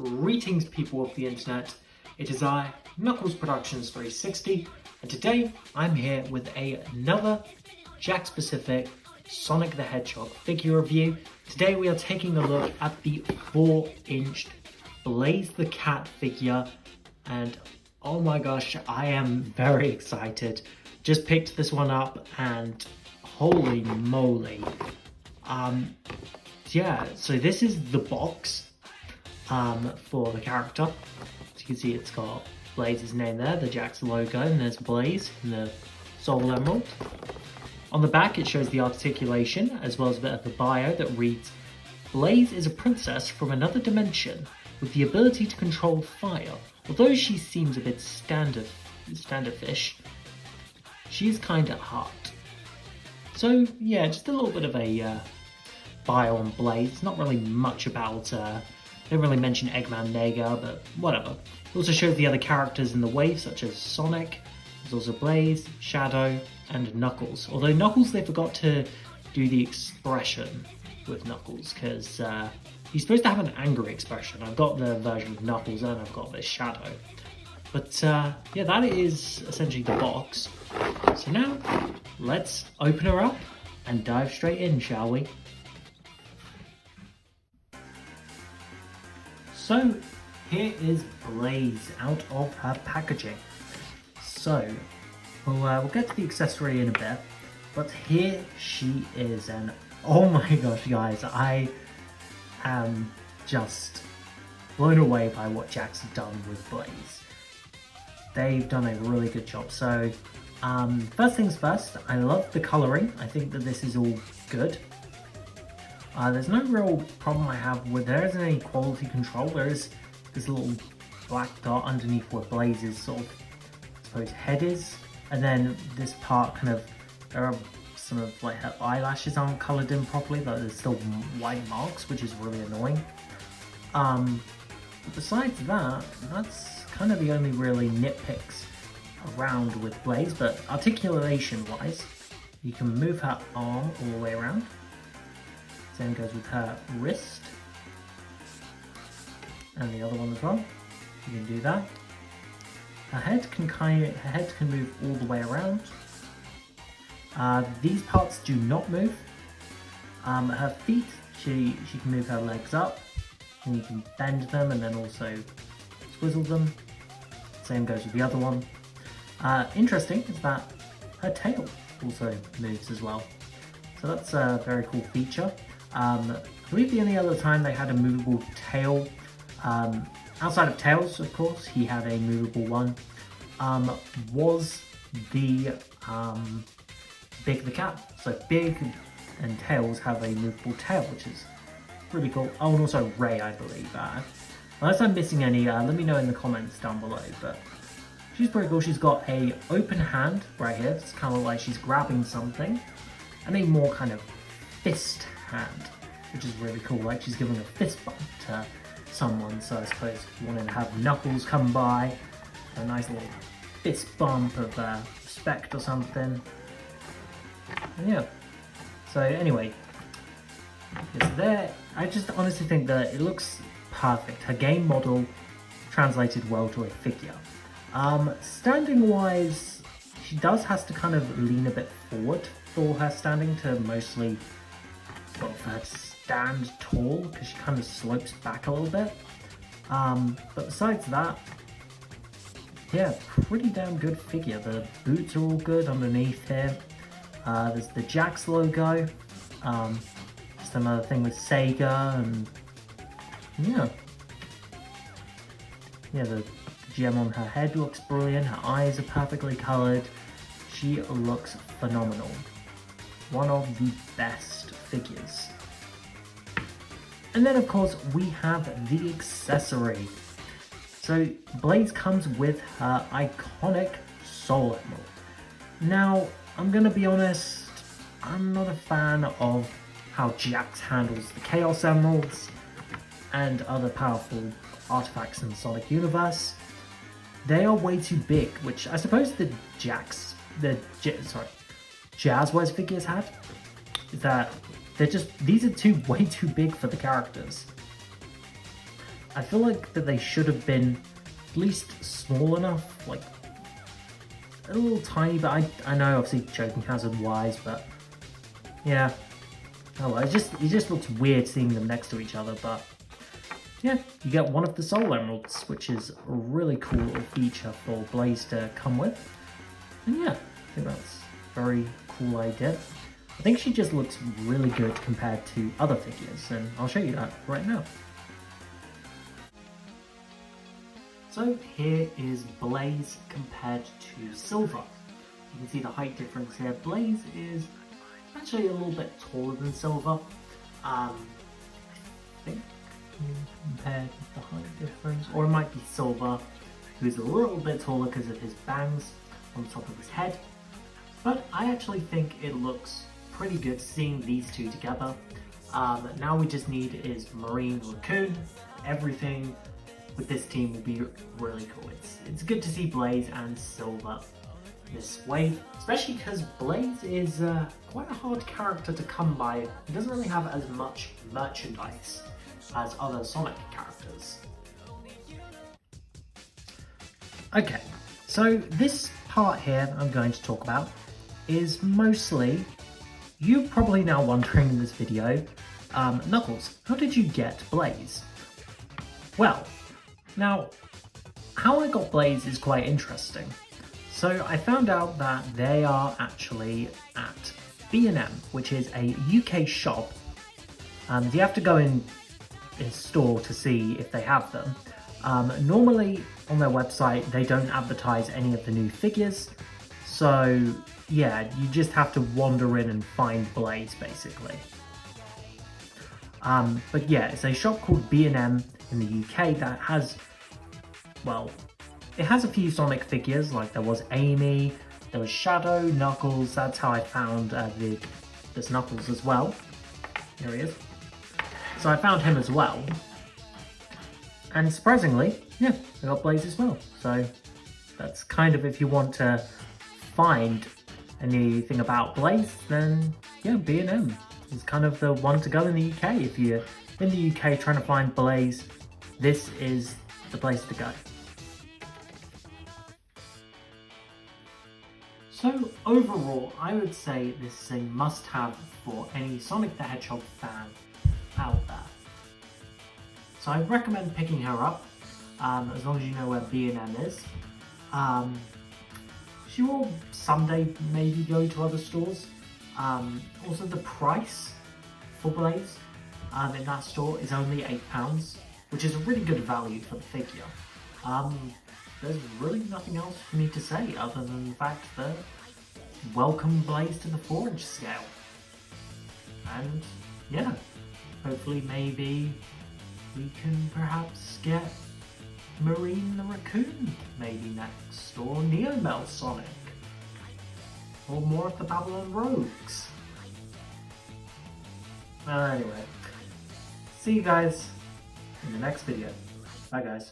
Greetings people of the internet, it is I, Knuckles Productions 360, and today I'm here with another Jakks specific Sonic the Hedgehog figure review. Today we are taking a look at the 4-inch Blaze the Cat figure, and oh my gosh, I am very excited. Just picked this one up and holy moly. Yeah, so this is the box for the character. As you can see, it's got Blaze's name there, the Jakks logo, and there's Blaze and the Soul Emerald. On the back, it shows the articulation, as well as a bit of the bio that reads, Blaze is a princess from another dimension with the ability to control fire. Although she seems a bit standoffish, she is kind at heart. So yeah, just a little bit of a bio on Blaze. Not really much about, don't really mention Eggman Nega, but whatever. It also shows the other characters in the wave, such as Sonic. There's also Blaze, Shadow, and Knuckles. Although Knuckles, they forgot to do the expression with Knuckles, because he's supposed to have an angry expression. I've got the version of Knuckles and I've got this Shadow. But yeah, that is essentially the box. So now, let's open her up and dive straight in, shall we? So, here is Blaze out of her packaging. So, we'll get to the accessory in a bit, but here she is, and oh my gosh guys, I am just blown away by what Jakks have done with Blaze. They've done a really good job. So, first things first, I love the colouring. I think that this is all good. There's no real problem I have with, there isn't any quality control. There is this little black dot underneath where Blaze's sort of, I suppose, head is. And then this part kind of, there are some of like her eyelashes aren't coloured in properly, but there's still white marks, which is really annoying. But besides that, that's kind of the only really nitpicks around with Blaze. But articulation wise, you can move her arm all the way around. Same goes with her wrist and the other one as well. You can do that. Her head can move all the way around. These parts do not move. Her feet, she can move her legs up, and you can bend them and then also swizzle them. Same goes with the other one. Interesting is that her tail also moves as well. So that's a very cool feature. I believe the only other time they had a movable tail, outside of Tails, of course, he had a movable one, was the Big the Cat. So Big and Tails have a movable tail, which is really cool. Oh, and also Ray, I believe. Unless I'm missing any, let me know in the comments down below. But she's pretty cool. She's got a open hand right here. It's kind of like she's grabbing something, and a more kind of fist hand, which is really cool. Like she's giving a fist bump to someone. So I suppose if you wanted to have Knuckles come by, a nice little fist bump of respect or something. And yeah. So anyway, it's there. I just honestly think that it looks perfect. Her game model translated well to a figure. Standing wise, she does have to kind of lean a bit forward for her standing to mostly sort of her stand tall, because she kind of slopes back a little bit. But besides that, yeah, pretty damn good figure. The boots are all good underneath here. There's the Jakks logo. Just another thing with Sega, and yeah. Yeah, the gem on her head looks brilliant. Her eyes are perfectly coloured. She looks phenomenal. One of the best figures. And then of course we have the accessory. So Blaze comes with her iconic Soul Emerald. Now, I'm gonna be honest, I'm not a fan of how Jakks handles the Chaos Emeralds and other powerful artifacts in the Sonic universe. They are way too big, which I suppose the Jazzwares figures had, is that these are way too big for the characters. I feel like that they should have been at least small enough, like a little tiny, but I know obviously choking hazard wise, but yeah. Oh well, it just looks weird seeing them next to each other, but yeah, you get one of the soul emeralds, which is a really cool little feature for Blaze to come with. And yeah, I think that's a very cool idea. I think she just looks really good compared to other figures, and I'll show you that right now. So here is Blaze compared to Silver. You can see the height difference here. Blaze is actually a little bit taller than Silver. I think compared with the height difference, or it might be Silver, who's a little bit taller because of his bangs on top of his head. But I actually think it looks pretty good seeing these two together. Now we just need is Marine Raccoon. Everything with this team will be really cool. It's good to see Blaze and Silver this way, especially because Blaze is quite a hard character to come by. He doesn't really have as much merchandise as other Sonic characters. Okay, so this part here I'm going to talk about is mostly, you're probably now wondering in this video, Knuckles, how did you get Blaze? Well, now, how I got Blaze is quite interesting. So I found out that they are actually at B&M, which is a UK shop. You have to go in his store to see if they have them. Normally on their website they don't advertise any of the new figures, so yeah, you just have to wander in and find Blaze basically. But yeah, it's a shop called B&M in the UK that has, well, it has a few Sonic figures, like there was Amy, there was Shadow, Knuckles. That's how I found this Knuckles as well. Here he is. So I found him as well. And surprisingly, yeah, I got Blaze as well. So that's kind of, if you want to find anything about Blaze, then yeah, B&M is kind of the one to go in the UK. If you're in the UK trying to find Blaze, this is the place to go. So overall, I would say this is a must-have for any Sonic the Hedgehog fan out there. So I recommend picking her up, as long as you know where B&M is. She will someday maybe go to other stores. Also, the price for Blaze in that store is only £8, which is a really good value for the figure. There's really nothing else for me to say other than the fact that welcome Blaze to the 4-inch scale. And yeah, hopefully maybe we can perhaps get Marine the Raccoon maybe next, or Neomel Sonic, or more of the Babylon Rogues. Anyway, see you guys in the next video. Bye guys.